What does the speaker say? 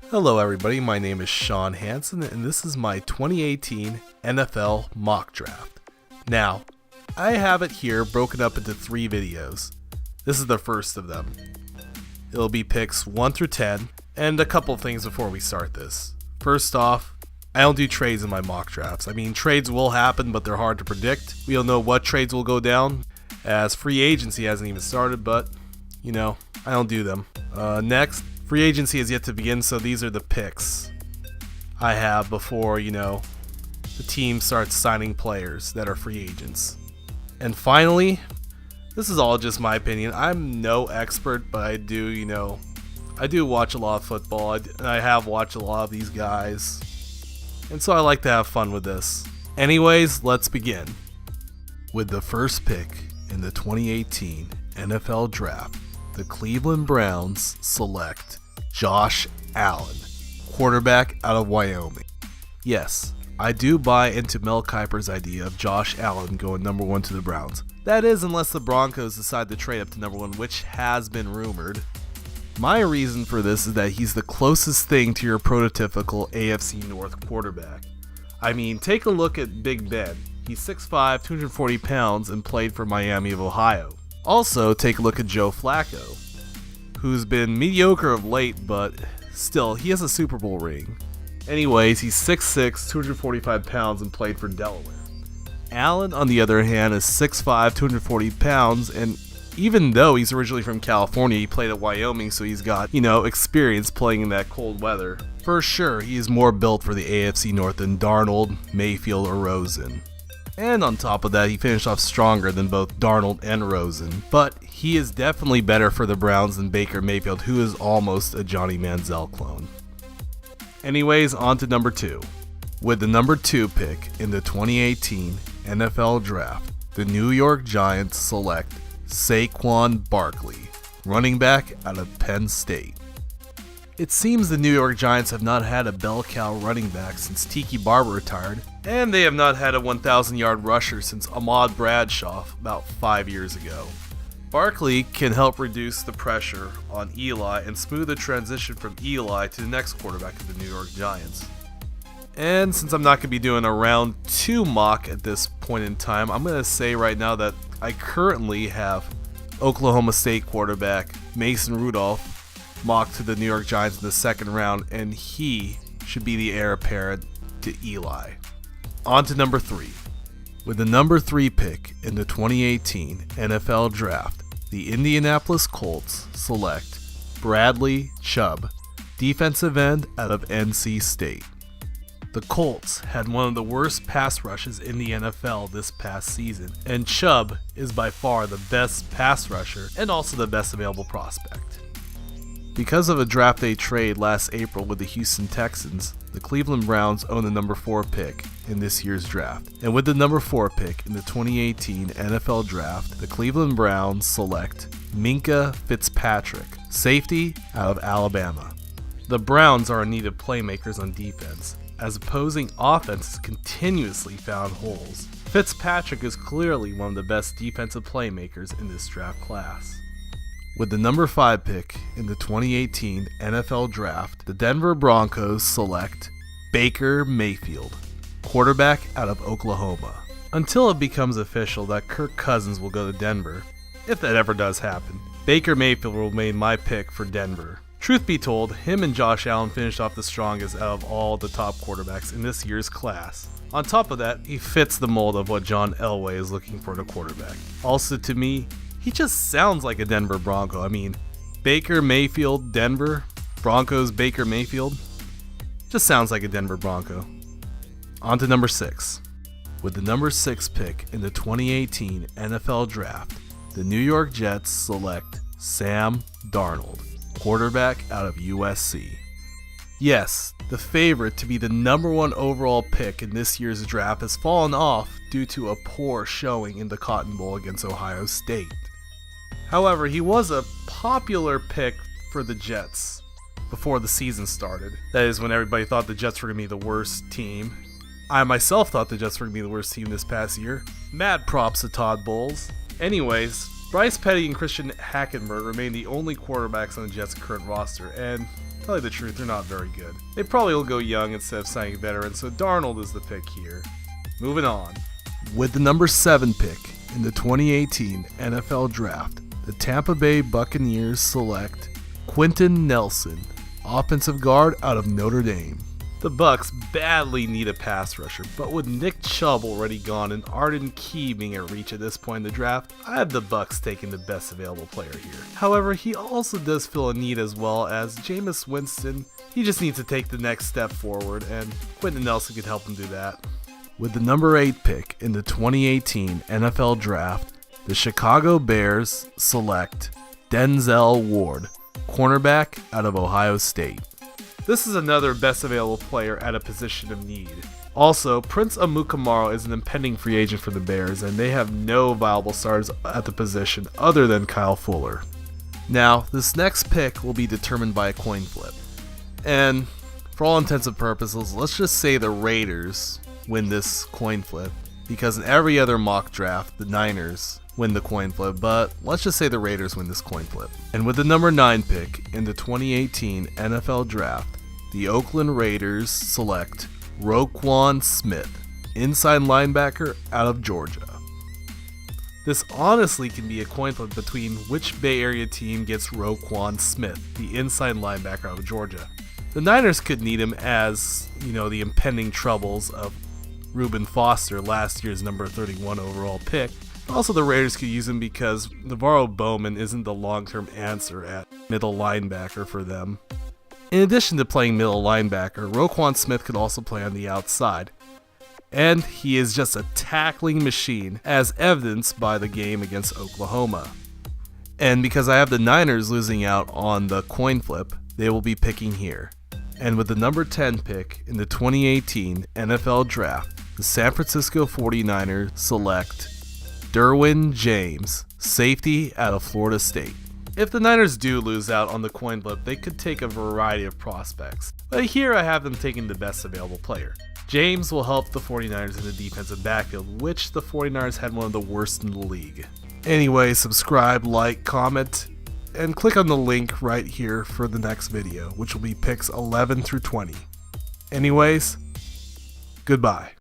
Hello everybody, my name is Sean Hansen and this is my 2018 NFL mock draft. Now, I have it here broken up into 3 videos. This is the first of them. It'll be picks 1 through 10, and a couple things before we start this. First off, I don't do trades in my mock drafts. I mean, trades will happen, but they're hard to predict. We don't know what trades will go down, as free agency hasn't even started, but, I don't do them. Next, free agency is yet to begin, so these are the picks I have before, the team starts signing players that are free agents. And finally, this is all just my opinion. I'm no expert, but I do watch a lot of football. I have watched a lot of these guys. And so I like to have fun with this. Anyways, let's begin. With the first pick in the 2018 NFL Draft, the Cleveland Browns select Josh Allen, quarterback out of Wyoming. Yes, I do buy into Mel Kiper's idea of Josh Allen going number 1 to the Browns. That is, unless the Broncos decide to trade up to number 1, which has been rumored. My reason for this is that he's the closest thing to your prototypical AFC North quarterback. I mean, take a look at Big Ben. He's 6'5", 240 pounds, and played for Miami of Ohio. Also, take a look at Joe Flacco, who's been mediocre of late, but still, he has a Super Bowl ring. Anyways, he's 6'6", 245 pounds, and played for Delaware. Allen, on the other hand, is 6'5", 240 pounds, and even though he's originally from California, he played at Wyoming, so he's got, experience playing in that cold weather. For sure, he is more built for the AFC North than Darnold, Mayfield, or Rosen. And on top of that, he finished off stronger than both Darnold and Rosen. But he is definitely better for the Browns than Baker Mayfield, who is almost a Johnny Manziel clone. Anyways, on to number 2. With the number 2 pick in the 2018 NFL Draft, the New York Giants select Saquon Barkley, running back out of Penn State. It seems the New York Giants have not had a bell cow running back since Tiki Barber retired, and they have not had a 1,000-yard rusher since Ahmad Bradshaw about 5 years ago. Barkley can help reduce the pressure on Eli and smooth the transition from Eli to the next quarterback of the New York Giants. And since I'm not going to be doing a round 2 mock at this point in time, I'm going to say right now that I currently have Oklahoma State quarterback Mason Rudolph mocked to the New York Giants in the 2nd round, and he should be the heir apparent to Eli. On to number 3. With the number 3 pick in the 2018 NFL Draft, the Indianapolis Colts select Bradley Chubb, defensive end out of NC State. The Colts had one of the worst pass rushes in the NFL this past season, and Chubb is by far the best pass rusher and also the best available prospect. Because of a draft day trade last April with the Houston Texans, the Cleveland Browns own the number 4 pick in this year's draft. And with the number 4 pick in the 2018 NFL Draft, the Cleveland Browns select Minkah Fitzpatrick, safety out of Alabama. The Browns are in need of playmakers on defense, as opposing offenses continuously found holes. Fitzpatrick is clearly one of the best defensive playmakers in this draft class. With the number 5 pick in the 2018 NFL Draft, the Denver Broncos select Baker Mayfield, quarterback out of Oklahoma. Until it becomes official that Kirk Cousins will go to Denver, if that ever does happen, Baker Mayfield will remain my pick for Denver. Truth be told, him and Josh Allen finished off the strongest out of all the top quarterbacks in this year's class. On top of that, he fits the mold of what John Elway is looking for in a quarterback. Also, to me, he just sounds like a Denver Bronco. I mean, Baker Mayfield, Denver, Broncos, Baker Mayfield, just sounds like a Denver Bronco. On to number 6. With the number 6 pick in the 2018 NFL Draft, the New York Jets select Sam Darnold, quarterback out of USC. Yes, the favorite to be the number 1 overall pick in this year's draft has fallen off due to a poor showing in the Cotton Bowl against Ohio State. However, he was a popular pick for the Jets before the season started. That is, when everybody thought the Jets were going to be the worst team. I myself thought the Jets were going to be the worst team this past year. Mad props to Todd Bowles. Anyways, Bryce Petty and Christian Hackenberg remain the only quarterbacks on the Jets' current roster, and tell you the truth, they're not very good. They probably will go young instead of signing a veteran, so Darnold is the pick here. Moving on. With the number 7 pick in the 2018 NFL Draft, the Tampa Bay Buccaneers select Quenton Nelson, offensive guard out of Notre Dame. The Bucs badly need a pass rusher, but with Nick Chubb already gone and Arden Key being a reach at this point in the draft, I have the Bucs taking the best available player here. However, he also does fill a need as well, as Jameis Winston, he just needs to take the next step forward, and Quenton Nelson can help him do that. With the number 8 pick in the 2018 NFL Draft, the Chicago Bears select Denzel Ward, cornerback out of Ohio State. This is another best available player at a position of need. Also, Prince Amukamara is an impending free agent for the Bears, and they have no viable stars at the position other than Kyle Fuller. Now, this next pick will be determined by a coin flip. And for all intents and purposes, let's just say the Raiders win this coin flip, because in every other mock draft, the Niners win the coin flip, but let's just say the Raiders win this coin flip. And with the number 9 pick in the 2018 NFL Draft, the Oakland Raiders select Roquan Smith, inside linebacker out of Georgia. This honestly can be a coin flip between which Bay Area team gets Roquan Smith, the inside linebacker out of Georgia. The Niners could need him as, the impending troubles of Reuben Foster, last year's number 31 overall pick. Also, the Raiders could use him because Navarro Bowman isn't the long-term answer at middle linebacker for them. In addition to playing middle linebacker, Roquan Smith could also play on the outside. And he is just a tackling machine, as evidenced by the game against Oklahoma. And because I have the Niners losing out on the coin flip, they will be picking here. And with the number 10 pick in the 2018 NFL Draft, the San Francisco 49ers select Derwin James, safety out of Florida State. If the Niners do lose out on the coin flip, they could take a variety of prospects, but here I have them taking the best available player. James will help the 49ers in the defensive backfield, which the 49ers had one of the worst in the league. Anyway, subscribe, like, comment, and click on the link right here for the next video, which will be picks 11 through 20. Anyways, goodbye.